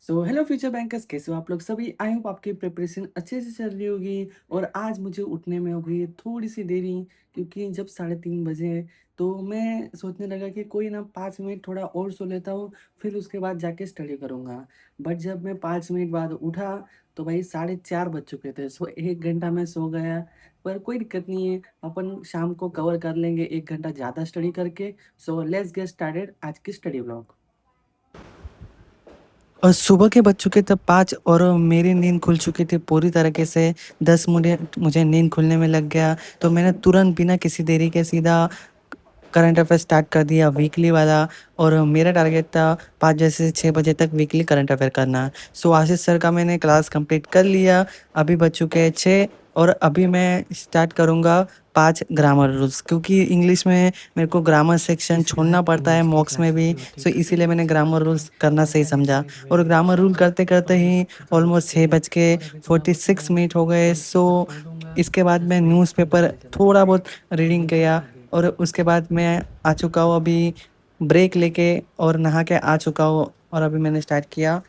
So hello future bankers, कैसे हो आप लोग सभी। आई होप आपकी प्रिपरेशन अच्छे से चल रही होगी। और आज मुझे उठने में हो गई है थोड़ी सी देरी, क्योंकि जब 3:30 बजे तो मैं सोचने लगा कि कोई ना 5 मिनट थोड़ा और सो लेता हूँ, फिर उसके बाद जाके स्टडी करूँगा। बट जब मैं 5 मिनट बाद उठा तो भाई 4:30 बज चुके थे। सो 1 घंटा मैं सो गया। पर कोई दिक्कत नहीं है, अपन शाम को कवर कर लेंगे 1 घंटा ज़्यादा स्टडी करके। सो लेट्स गेट स्टार्टेड आज की स्टडी ब्लॉग। और सुबह के बज चुके थे 5 और मेरी नींद खुल चुकी थी पूरी तरीके से। 10 मिनट मुझे नींद खुलने में लग गया, तो मैंने तुरंत बिना किसी देरी के सीधा करंट अफेयर स्टार्ट कर दिया वीकली वाला। और मेरा टारगेट था 5 बजे से 6 बजे तक वीकली करंट अफेयर करना। सो आशीष सर का मैंने क्लास कंप्लीट कर लिया। अभी बज चुके हैं 6 और अभी मैं स्टार्ट करूँगा 5 ग्रामर रूल्स, क्योंकि इंग्लिश में मेरे को ग्रामर सेक्शन इसके छोड़ना बाद पड़ता है इंग्लिश की मॉक्स में क्लासेस भी। भी होती है, सो तो इसीलिए मैंने इसलिए ग्रामर मैंने रूल्स करना सही ग्रामर समझा। कंप्लीट और वगैरह ग्रामर रूल करूँगा। करते करते और ही खत्म हो ऑलमोस्ट चुके 6 हैं। बज के और अभी थोड़ा बहुत 46 मैं मिनट हो गए। एक सो पेपर पढ़ लूँगा। इसके बाद दस मैं मिनट फिर न्यूज़पेपर चले जाऊँगा। थोड़ा बहुत तो रीडिंग देखते हैं किया। आगे। और उसके बाद मैं आ चुका हूँ अभी ब्रेक लेके, और नहा के आ चुका हूँ। और अभी मैंने स्टार्ट किया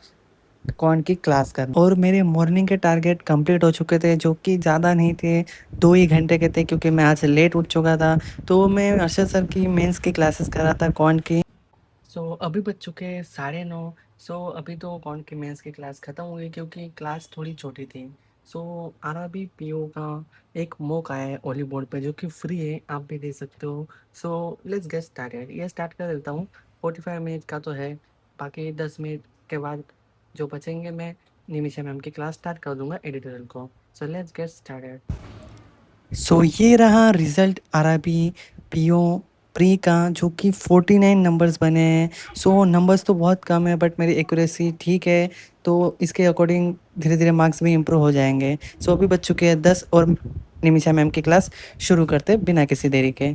कौन की क्लास करना। और मेरे मॉर्निंग के टारगेट कंप्लीट हो चुके थे, जो कि ज़्यादा नहीं थे, 2 ही घंटे के थे, क्योंकि मैं आज लेट उठ चुका था। तो मैं अरशद सर की मेंस की क्लासेस कर रहा था कौन की। सो अभी बज चुके हैं 9:30। सो अभी तो कौन की मेंस की क्लास ख़त्म हो गई, क्योंकि क्लास थोड़ी छोटी थी। सो आरआरबी पीओ का एक मॉक आया है ओली बोर्ड पे, जो कि फ्री है, आप भी दे सकते हो। सो लेट्स गेट स्टार्टेड, ये स्टार्ट कर देता हूँ। 45 मिनट का तो है, बाकी 10 मिनट के बाद जो बचेंगे मैं निमिषा मैम की क्लास स्टार्ट कर दूंगा एडिटोरियल को। So let's get started. So ये रहा रिजल्ट आरआरबी पीओ प्री का, जो कि 49 नंबर्स बने हैं। सो नंबर्स तो बहुत कम है, बट मेरी एक्यूरेसी ठीक है, तो इसके अकॉर्डिंग धीरे धीरे मार्क्स भी इम्प्रूव हो जाएंगे। सो अभी बच चुके हैं 10 और निमिषा मैम की क्लास शुरू करते बिना किसी देरी के।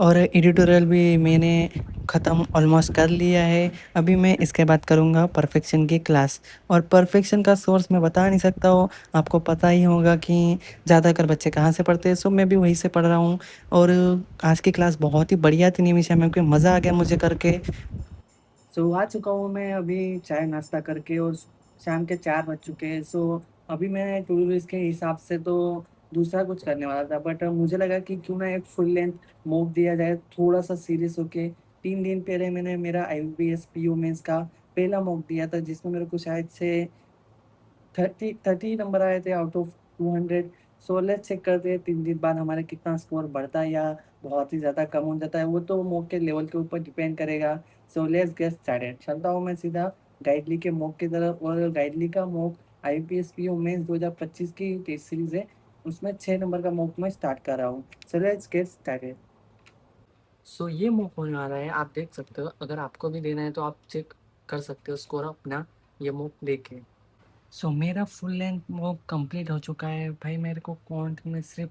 और एडिटोरियल भी मैंने ख़त्म ऑलमोस्ट कर लिया है। अभी मैं इसके बाद करूँगा परफेक्शन की क्लास। और परफेक्शन का सोर्स मैं बता नहीं सकता हूँ, आपको पता ही होगा कि ज़्यादातर बच्चे कहाँ से पढ़ते हैं। सो मैं भी वहीं से पढ़ रहा हूँ। और आज की क्लास बहुत ही बढ़िया थी निमिषा मैम की, मज़ा आ गया मुझे करके। सो आ चुका हूँ मैं अभी चाय नाश्ता करके, और शाम के 4 बज चुके हैं। सो अभी मैं टू डू लिस्ट के हिसाब से तो दूसरा कुछ करने वाला था, बट मुझे लगा कि क्यों ना एक फुल लेंथ मॉक दिया जाए, थोड़ा सा सीरियस होके। 3 दिन पहले मैंने मेरा आईबीपीएस पीओ मेंस का पहला मॉक दिया था, जिसमें मेरे को शायद से 30 नंबर आए थे out of 200। So let's check करते हैं 3 दिन बाद हमारा कितना स्कोर बढ़ता है या बहुत ही ज़्यादा कम हो जाता है। वो तो मॉक के लेवल के ऊपर डिपेंड करेगा। सो लेट्स गेट स्टार्टेड। चलता हूँ मैं सीधा गाइडली के मॉक की तरफ। और गाइडली का मॉक आईपीएस पीओ मेंस 2025 की टेस्ट सीरीज है, उसमें 6 नंबर का मॉक मैं स्टार्ट कर रहा हूँ। So let's get started. So ये मॉक होने वाला है, आप देख सकते हो। अगर आपको भी देना है तो आप चेक कर सकते हो स्कोर अपना, ये मॉक देख। सो मेरा फुल लेंथ वो कंप्लीट हो चुका है भाई। मेरे को कॉन्ट में सिर्फ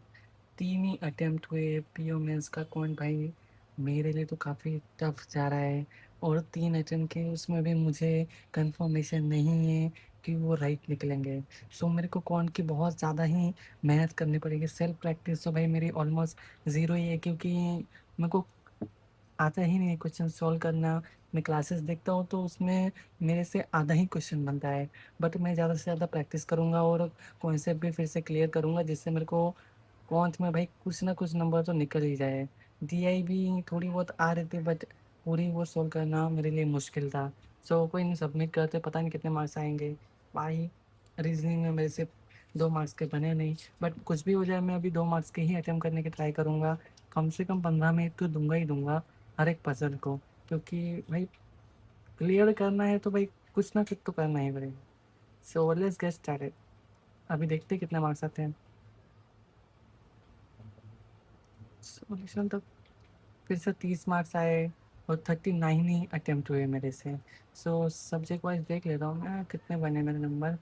3 ही अटेम्प्ट हुए पीओ मेंस का कॉन्ट भाई। मेरे लिए तो काफ़ी टफ जा रहा है। और 3 अटेम्प्ट के उसमें भी मुझे कंफर्मेशन नहीं है कि वो राइट निकलेंगे। सो मेरे को कॉन्ट की बहुत ज़्यादा ही मेहनत करनी पड़ेगी। सेल्फ प्रैक्टिस तो भाई मेरी ऑलमोस्ट ज़ीरो ही है, क्योंकि मेरे को आता ही नहीं है क्वेश्चन सॉल्व करना। मैं क्लासेस देखता हूँ तो उसमें मेरे से आधा ही क्वेश्चन बनता है। बट मैं ज़्यादा से ज़्यादा प्रैक्टिस करूँगा और कॉन्सेप्ट भी फिर से क्लियर करूँगा, जिससे मेरे को कॉन्स में भाई कुछ ना कुछ नंबर तो निकल ही जाए। डीआई भी थोड़ी बहुत आ रही थी, बट पूरी वो सॉल्व करना मेरे लिए मुश्किल था। सो कोई नहीं, सबमिट करते, पता नहीं कितने मार्क्स आएंगे भाई। रीजनिंग में मेरे से 2 मार्क्स के बने नहीं, बट कुछ भी हो जाए मैं अभी 2 मार्क्स के ही अटेम्प्ट करने की ट्राई करूँगा। कम से कम 15 मिनट तो दूंगा ही दूंगा हर एक पजल को, क्योंकि भाई क्लियर करना है तो भाई कुछ ना कुछ तो करना ही पड़ेगा। सो लेट्स गेट स्टार्टेड। अभी देखते हैं कितने मार्क्स आते हैं। सॉल्यूशन तो फिर से 30 मार्क्स आए, और 39 ही अटेम्प्ट हुए मेरे से। सो सब्जेक्ट वाइज देख लेता हूँ मैं कितने बने मेरे नंबर।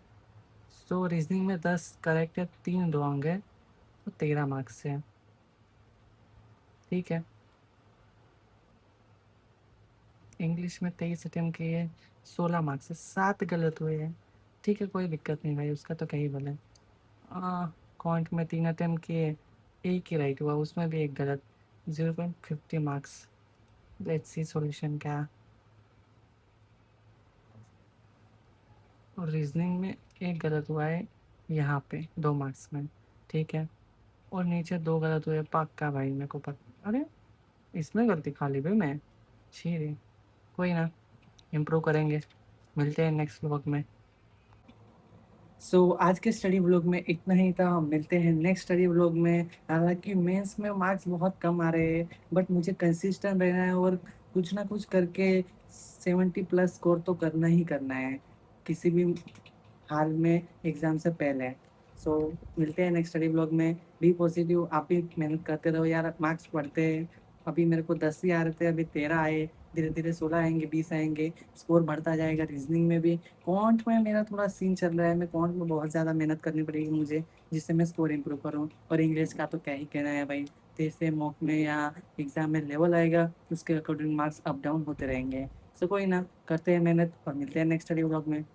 सो रीजनिंग में 10 करेक्ट है, 3 रॉन्ग है, तो 13 मार्क्स से ठीक है। इंग्लिश में 23 अटेम्प्ट किए, 16 मार्क्स से 7 गलत हुए हैं। ठीक है, कोई दिक्कत नहीं भाई, उसका तो क्या ही बोले। कॉन्ट में 3 अटेम्प्ट किए, एक ही राइट हुआ, उसमें भी एक गलत, 0.50 मार्क्स। लेट्स सी सॉल्यूशन क्या। और रीजनिंग में एक गलत हुआ है यहाँ पे 2 मार्क्स में, ठीक है? और नीचे 2 गलत हुए पक्का भाई, मेरे को पता। अरे! इसमें गलती खा ली भाई मैं। छी रे! कोई ना, इम्प्रूव करेंगे। मिलते हैं नेक्स्ट व्लॉग में। सो आज के स्टडी व्लॉग में इतना ही था। हम मिलते हैं नेक्स्ट स्टडी व्लॉग में। हालाँकि मेंस में मार्क्स बहुत कम आ रहे हैं, बट मुझे कंसिस्टेंट रहना है और कुछ ना कुछ करके 70 प्लस स्कोर तो करना ही करना है, किसी भी हाल में एग्ज़ाम से पहले। सो मिलते हैं नेक्स्ट स्टडी व्लॉग में। बी पॉज़िटिव, आप भी मेहनत करते रहो यार, मार्क्स बढ़ते हैं। अभी मेरे को 10 ही आ रहे थे, अभी 13 आए, धीरे-धीरे 16 आएँगे, 20 आएँगे, स्कोर बढ़ता जाएगा। रीज़निंग में भी, क्वांट में मेरा थोड़ा सीन चल रहा है, मैं क्वांट में बहुत ज़्यादा मेहनत करनी पड़ेगी मुझे, जिससे मैं स्कोर इम्प्रूव करूँ। और इंग्लिश का तो क्या ही कहना है भाई, जैसे मॉक में या एग्ज़ाम में लेवल आएगा, उसके अकॉर्डिंग मार्क्स अप डाउन होते रहेंगे। सो कोई ना, करते हैं मेहनत और मिलते हैं नेक्स्ट स्टडी व्लॉग में।